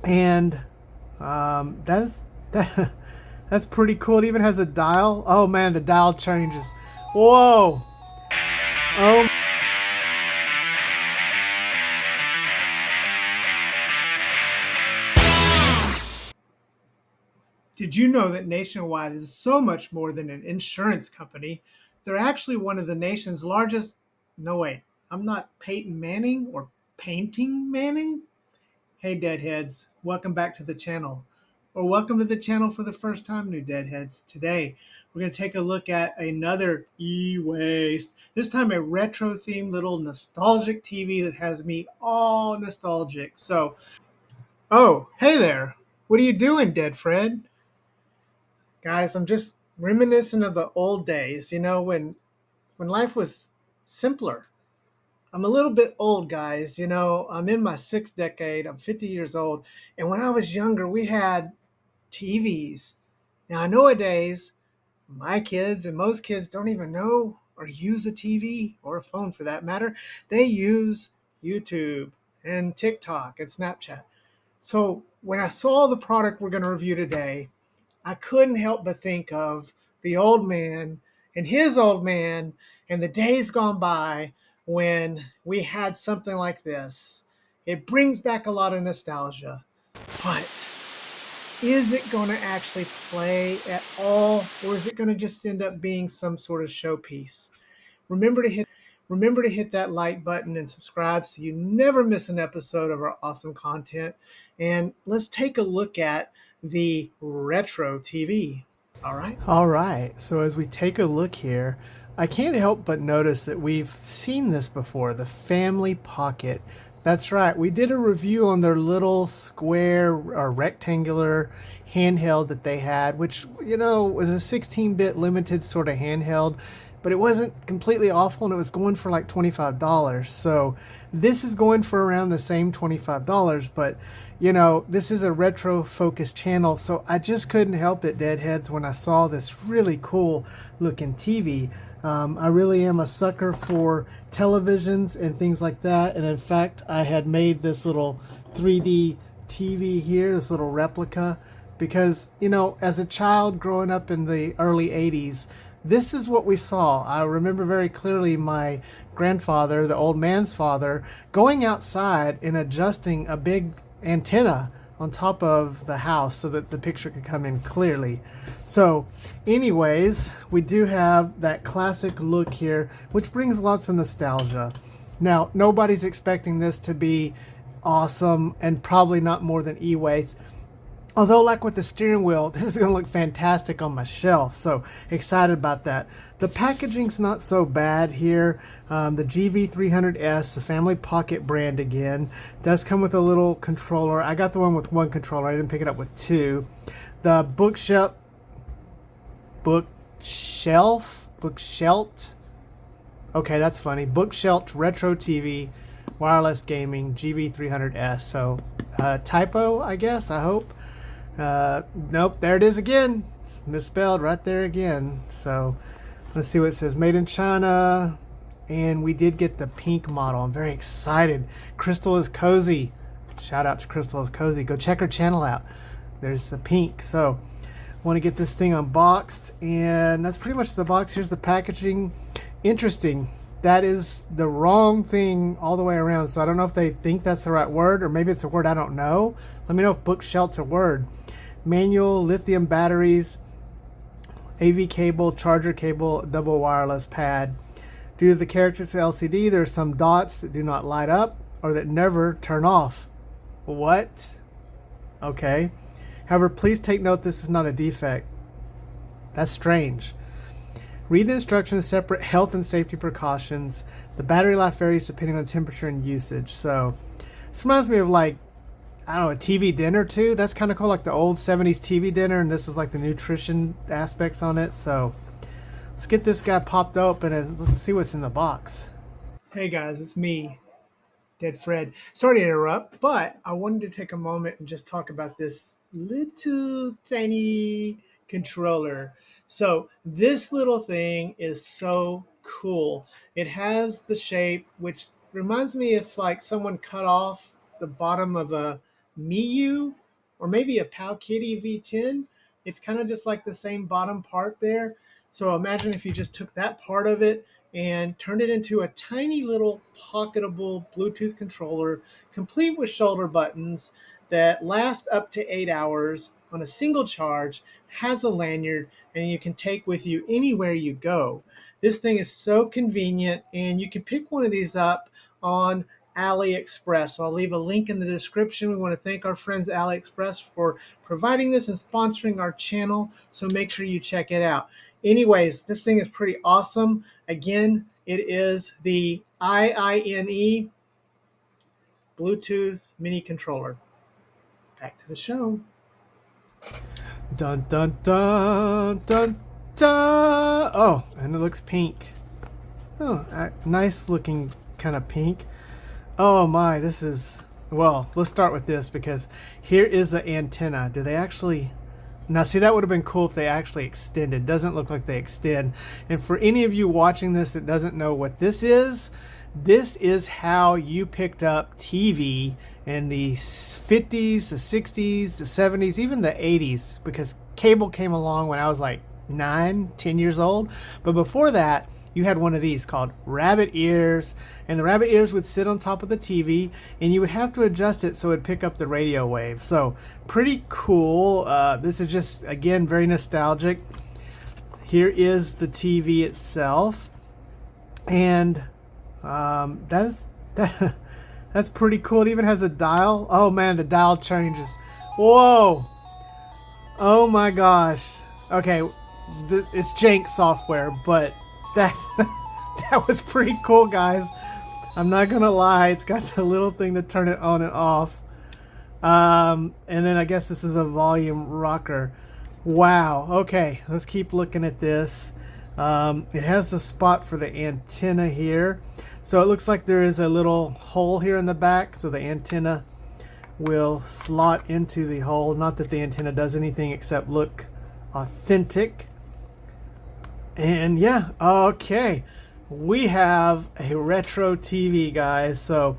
And that's that, that's pretty cool. It even has a dial. Oh man, the dial changes. Whoa. Oh. Did you know that Nationwide is so much more than an insurance company? They're actually one of the nation's largest. No, wait, I'm not Peyton Manning or Painting Manning. Hey, Deadheads, welcome back to the channel. Or welcome to the channel for the first time, new Deadheads. Today, we're going to take a look at another e-waste. This time, a retro themed little nostalgic TV that has me all nostalgic. So, oh, hey there. What are you doing, Dead Fred? Guys, I'm just reminiscent of the old days, when life was simpler. I'm a little bit old, guys. I'm in my sixth decade. I'm 50 years old. And when I was younger, we had TVs. Now, nowadays, my kids and most kids don't even know or use a TV or a phone for that matter. They use YouTube and TikTok and Snapchat. So when I saw the product we're going to review today, I couldn't help but think of the old man and his old man and the days gone by when we had something like this. It brings back a lot of nostalgia. But is it going to actually play at all, or is it going to just end up being some sort of showpiece? Remember to hit that like button and subscribe so you never miss an episode of our awesome content. And let's take a look at the retro TV. All right. All right. So as we take a look here, I can't help but notice that we've seen this before, the Family Pocket. That's right. We did a review on their little square or rectangular handheld that they had, which, was a 16-bit limited sort of handheld, but it wasn't completely awful and it was going for like $25. So this is going for around the same $25, but this is a retro focused channel, so I just couldn't help it, Deadheads, when I saw this really cool looking TV. I really am a sucker for televisions and things like that, and in fact, I had made this little 3D TV here, this little replica, because, as a child growing up in the early 80s, this is what we saw. I remember very clearly my grandfather, the old man's father, going outside and adjusting a big antenna on top of the house so that the picture could come in clearly. So anyways, we do have that classic look here, which brings lots of nostalgia. Now, nobody's expecting this to be awesome and probably not more than e-waste. Although, like with the steering wheel, this is going to look fantastic on my shelf. So excited about that. The packaging's not so bad here. The GV300S, the Family Pocket brand again, does come with a little controller. I got the one with one controller. I didn't pick it up with two. The bookshelf. Okay, that's funny. Bookshelf Retro TV, wireless gaming, GV300S. So typo, I guess. I hope. Nope, there it is again. It's misspelled right there again. So let's see what it says. Made in China. And we did get the pink model. I'm very excited. Crystal is Cozy. Shout out to Crystal is Cozy. Go check her channel out. There's the pink. So want to get this thing unboxed. And that's pretty much the box. Here's the packaging. Interesting. That is the wrong thing all the way around. So I don't know if they think that's the right word, or maybe it's a word I don't know. Let me know if bookshelf's a word. Manual, lithium batteries, AV cable, charger cable, double wireless pad. Due to the characters of LCD, there are some dots that do not light up or that never turn off. What? Okay. However, please take note this is not a defect. That's strange. Read the instructions, separate health and safety precautions. The battery life varies depending on temperature and usage. So this reminds me of like, I don't know, a TV dinner too. That's kind of cool, like the old 70s TV dinner, and this is like the nutrition aspects on it. So let's get this guy popped open and let's see what's in the box. Hey guys, it's me, Dead Fred. Sorry to interrupt, but I wanted to take a moment and just talk about this little tiny controller. So this little thing is so cool. It has the shape which reminds me if like someone cut off the bottom of a Miu or maybe a Powkiddy V10. It's kind of just like the same bottom part there. So imagine if you just took that part of it and turned it into a tiny little pocketable Bluetooth controller, complete with shoulder buttons that last up to 8 hours on a single charge, has a lanyard, and you can take with you anywhere you go. This thing is so convenient, and you can pick one of these up on AliExpress. So I'll leave a link in the description. We want to thank our friends AliExpress for providing this and sponsoring our channel. So make sure you check it out. Anyways, this thing is pretty awesome. Again, it is the IINE Bluetooth mini controller. Back to the show. Dun dun dun dun dun. Oh, and it looks pink. Oh, nice looking kind of pink. Oh my, this is, well, let's start with this because here is the antenna. Do they actually, now see, that would have been cool if they actually extended. Doesn't look like they extend. And for any of you watching this that doesn't know what this is how you picked up TV in the 50s, the 60s, the 70s, even the 80s, because cable came along when I was like 9, 10 years old. But before that, you had one of these called rabbit ears, and the rabbit ears would sit on top of the TV, and you would have to adjust it so it would pick up the radio wave. So pretty cool. This is just, again, very nostalgic. Here is the TV itself, and that's pretty cool. It even has a dial. Oh man, the dial changes. Whoa! Oh my gosh. Okay, it's jank software, but that that was pretty cool, guys. I'm not gonna lie, it's got the little thing to turn it on and off. And then I guess this is a volume rocker. Wow. Okay, let's keep looking at this. It has the spot for the antenna here. So it looks like there is a little hole here in the back, so the antenna will slot into the hole. Not that the antenna does anything except look authentic. And yeah, okay, we have a retro TV, guys. So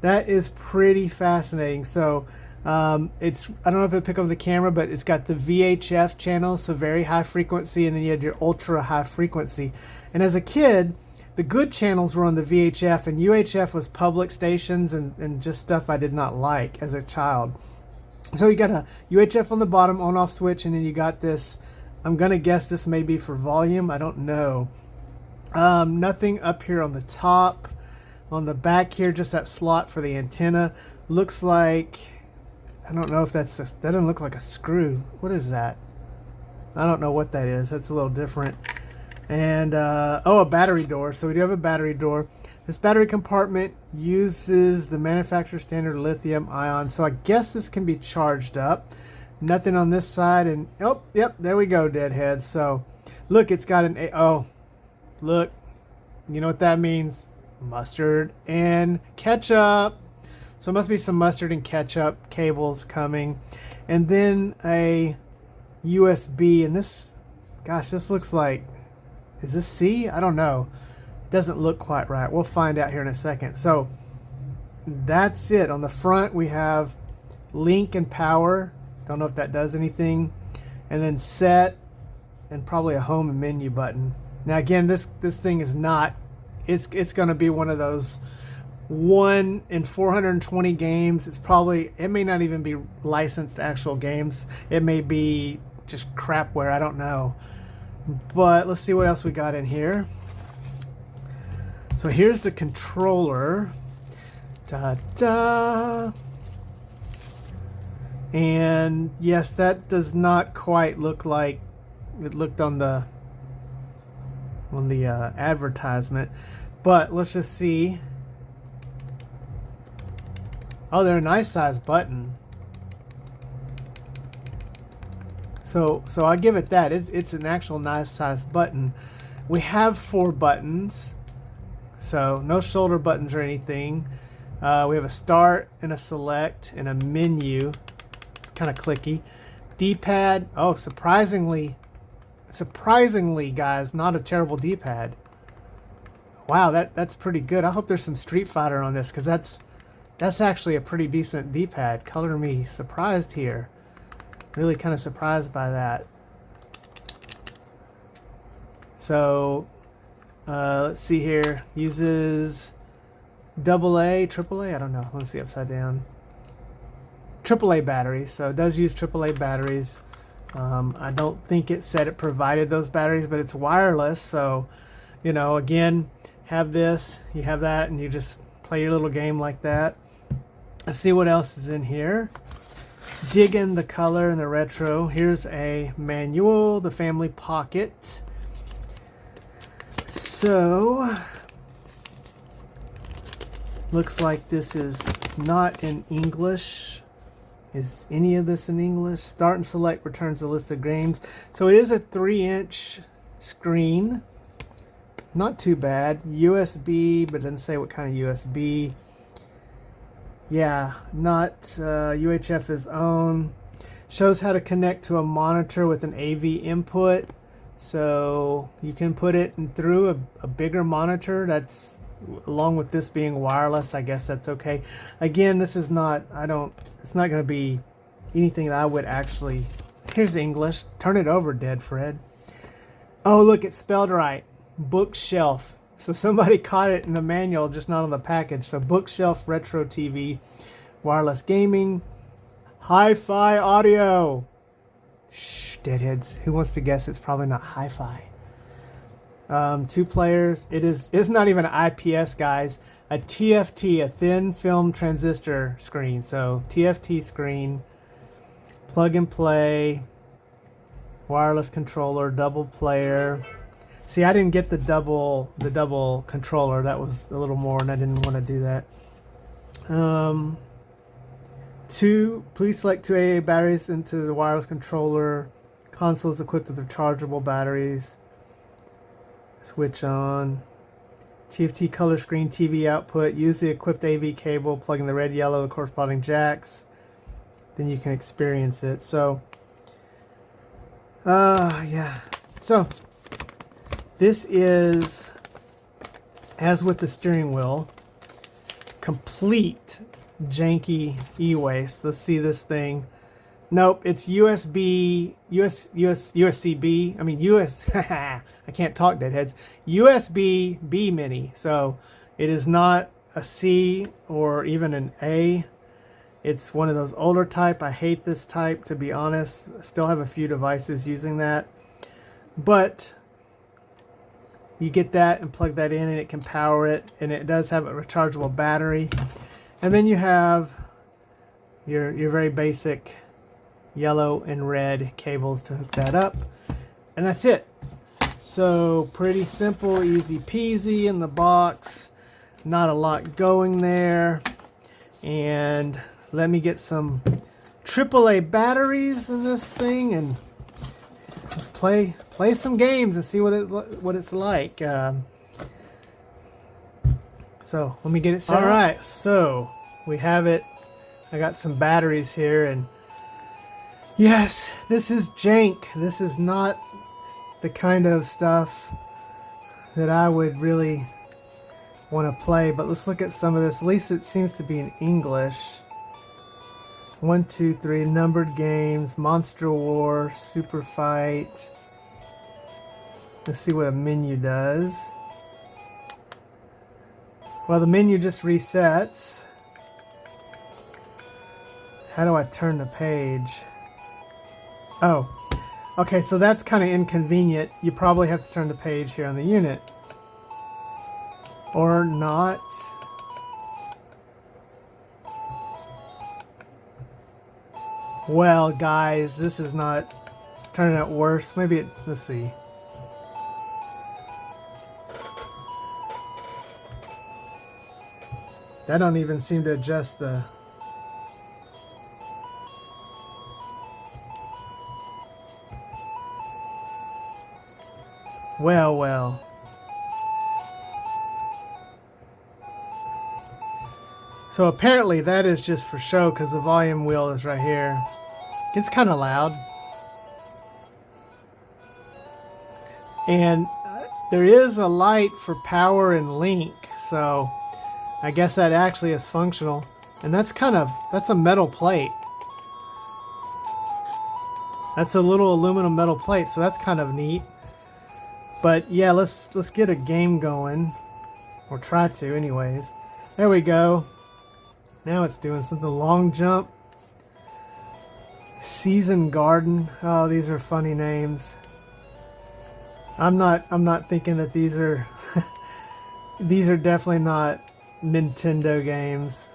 that is pretty fascinating. So it's, I don't know if it'll pick up the camera, but it's got the VHF channel, so very high frequency, and then you had your ultra high frequency. And as a kid, the good channels were on the VHF, and UHF was public stations and just stuff I did not like as a child. So you got a UHF on the bottom, on-off switch, and then you got this, I'm gonna guess this may be for volume, I don't know. Nothing up here on the top. On the back here, just that slot for the antenna. Looks like, I don't know if that's, that doesn't look like a screw. What is that? I don't know what that is. That's a little different. And, oh, a battery door. So we do have a battery door. This battery compartment uses the manufacturer standard lithium ion. So I guess this can be charged up. Nothing on this side. And, oh, yep, there we go, deadhead. So, look, it's got an, oh, look. You know what that means? Mustard and ketchup. So it must be some mustard and ketchup cables coming. And then a USB. And this, gosh, this looks like, is this C? I don't know. Doesn't look quite right. We'll find out here in a second. So that's it. On the front we have link and power. Don't know if that does anything. And then set and probably a home and menu button. Now again, this thing is not, it's going to be one of those 1 in 420 games. It's probably, it may not even be licensed actual games. It may be just crapware. I don't know. But let's see what else we got in here. So here's the controller. Ta-da! And yes, that does not quite look like it looked on the advertisement. But let's just see. Oh, they're a nice size button. So I give it that. It's an actual nice size button. We have 4 buttons. So no shoulder buttons or anything. We have a start and a select and a menu. Kind of clicky. D-pad. Oh, surprisingly, guys, not a terrible D-pad. Wow, that's pretty good. I hope there's some Street Fighter on this, because That's actually a pretty decent D-pad. Color me surprised here. Really kind of surprised by that. So let's see here. Uses AA, AAA. I don't know. Let's see upside down. AAA batteries. So it does use AAA batteries. I don't think it said it provided those batteries, but it's wireless. So, you know, again, have this, you have that, and you just play your little game like that. Let's see what else is in here. Dig in the color and the retro. Here's a manual, the family pocket. So, looks like this is not in English. Is any of this in English? Start and select returns a list of games. So it is a 3-inch screen. Not too bad. USB, but it doesn't say what kind of USB. Yeah, not UHF is own. Shows how to connect to a monitor with an AV input. So you can put it through a bigger monitor. That's, along with this being wireless, I guess that's okay. Again, this is not, it's not going to be anything that I would actually, here's English. Turn it over, Dead Fred. Oh, look, it's spelled right. Bookshelf. So somebody caught it in the manual, just not on the package. So bookshelf, retro TV, wireless gaming, hi-fi audio. Shh, deadheads. Who wants to guess it's probably not hi-fi? 2 players. It's not even an IPS, guys. A TFT, a thin film transistor screen. So TFT screen, plug and play, wireless controller, double player. See, I didn't get the double controller. That was a little more, and I didn't want to do that. 2, please select 2 AA batteries into the wireless controller. Console is equipped with rechargeable batteries. Switch on. TFT color screen TV output. Use the equipped AV cable. Plug in the red, yellow, the corresponding jacks. Then you can experience it. So, yeah. So, this is, as with the steering wheel, complete janky e-waste. Let's see this thing. Nope, it's USB, USB, I mean US, I can't talk, deadheads. USB B mini. So it is not a C or even an A. It's one of those older type. I hate this type, to be honest. I still have a few devices using that. But you get that and plug that in and it can power it. And it does have a rechargeable battery. And then you have your very basic yellow and red cables to hook that up, and that's it. So pretty simple, easy peasy in the box, not a lot going there. And let me get some AAA batteries in this thing and let's play some games and see what it's like. So let me get it set. All right, so we have it. I got some batteries here, and yes, this is jank. This is not the kind of stuff that I would really want to play, but let's look at some of this. At least it seems to be in English. 1, 2, 3, numbered games, Monster War, Super Fight. Let's see what a menu does. Well, the menu just resets. How do I turn the page? Oh, okay, so that's kind of inconvenient. You probably have to turn the page here on the unit. Or not. Well, guys, this is not turning out worse. Maybe it, let's see. That don't even seem to adjust the... Well. So apparently that is just for show because the volume wheel is right here. It's kind of loud. And there is a light for power and link, so I guess that actually is functional. And that's a metal plate. That's a little aluminum metal plate, so that's kind of neat. But yeah, let's get a game going. Or try to anyways. There we go. Now it's doing something. Long jump. Season Garden. Oh, these are funny names. I'm not thinking that these are these are definitely not Nintendo games.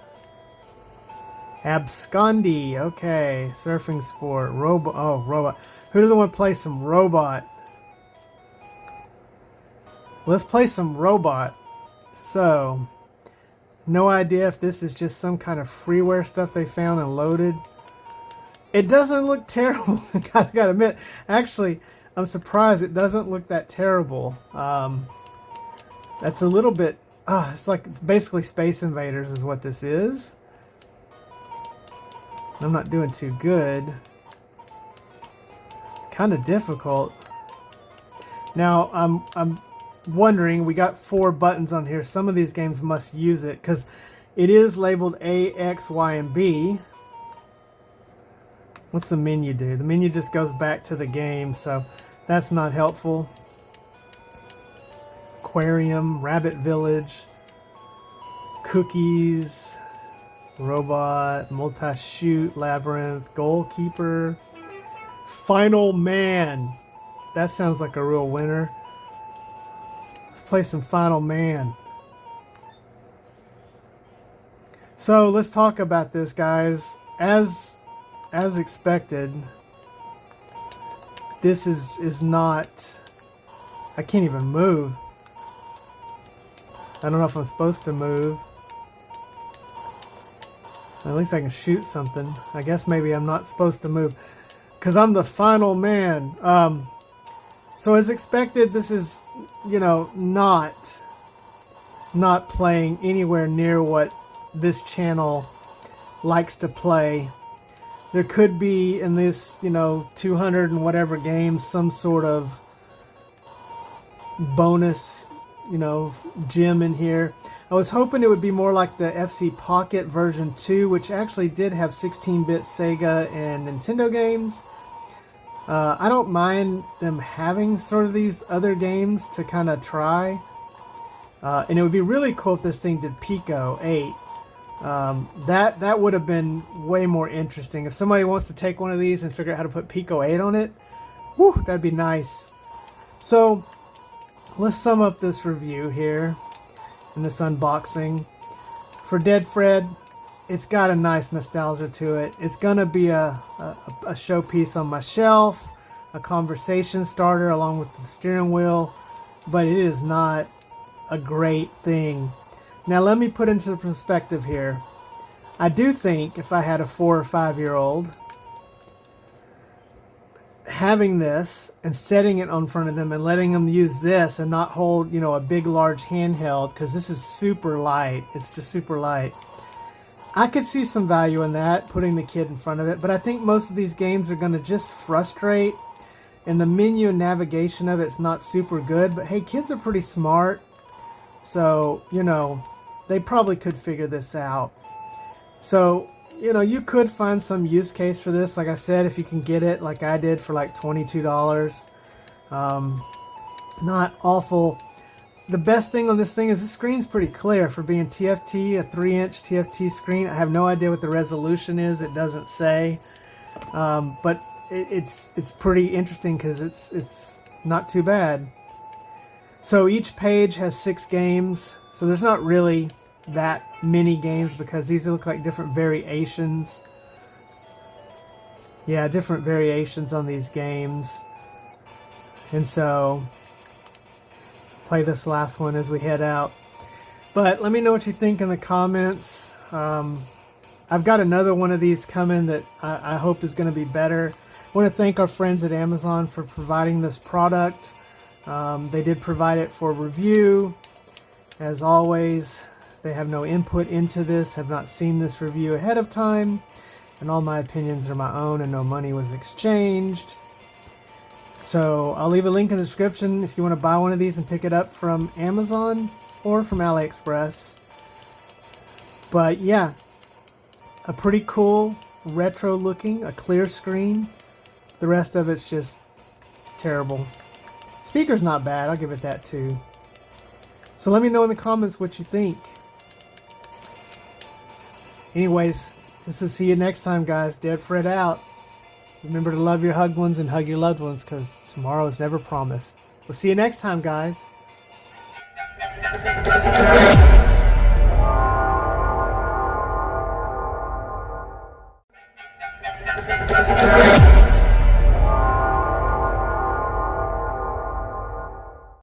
Abscondy. Okay. Surfing sport. Robot. Oh, robot. Who doesn't want to play some robot? Let's play some robot. So, no idea if this is just some kind of freeware stuff they found and loaded. It doesn't look terrible. I gotta admit, actually, I'm surprised it doesn't look that terrible. That's a little bit. It's like basically Space Invaders is what this is. I'm not doing too good. Kind of difficult. Now I'm wondering. We got 4 buttons on here. Some of these games must use it because it is labeled A, X, Y, and B. What's the menu do? The menu just goes back to the game, so that's not helpful. Aquarium, Rabbit Village, Cookies, Robot, Multi-Shoot, Labyrinth, Goalkeeper, Final Man. That sounds like a real winner. Let's play some Final Man. So let's talk about this, guys. As expected, this is not. I can't even move. I don't know if I'm supposed to move. At least I can shoot something. I guess maybe I'm not supposed to move because I'm the final man. So as expected, this is, not playing anywhere near what this channel likes to play. There could be in this, 200 and whatever games, some sort of bonus, gem in here. I was hoping it would be more like the FC Pocket version 2, which actually did have 16-bit Sega and Nintendo games. I don't mind them having sort of these other games to kind of try. And it would be really cool if this thing did Pico 8. That would have been way more interesting. If somebody wants to take one of these and figure out how to put Pico 8 on it, whew, that'd be nice. So let's sum up this review here in this unboxing. For Dead Fred, it's got a nice nostalgia to it. It's gonna be a showpiece on my shelf, a conversation starter along with the steering wheel, but it is not a great thing. Now let me put into perspective here. I do think if I had a 4 or 5 year old, having this and setting it in front of them and letting them use this and not hold, a big large handheld, because this is super light. It's just super light. I could see some value in that, putting the kid in front of it, but I think most of these games are going to just frustrate, and the menu and navigation of it's not super good. But hey, kids are pretty smart, so they probably could figure this out. So you could find some use case for this, like I said, if you can get it like I did for like $22. Not awful. The best thing on this thing is the screen's pretty clear for being TFT, a 3-inch TFT screen. I have no idea what the resolution is. It doesn't say, but it's pretty interesting because it's not too bad. So each page has 6 games. So there's not really that many games because these look like different variations. Yeah, different variations on these games. And so play this last one as we head out. But let me know what you think in the comments. I've got another one of these coming that I hope is going to be better. I want to thank our friends at Amazon for providing this product. They did provide it for review. As always, they have no input into this, have not seen this review ahead of time, and all my opinions are my own and no money was exchanged. So I'll leave a link in the description if you want to buy one of these and pick it up from Amazon or from AliExpress. But yeah, a pretty cool retro looking, a clear screen. The rest of it's just terrible. Speaker's not bad, I'll give it that too. So let me know in the comments what you think. Anyways, this is see you next time, guys. Dead Fred out. Remember to love your hugged ones and hug your loved ones, because tomorrow is never promised. We'll see you next time, guys.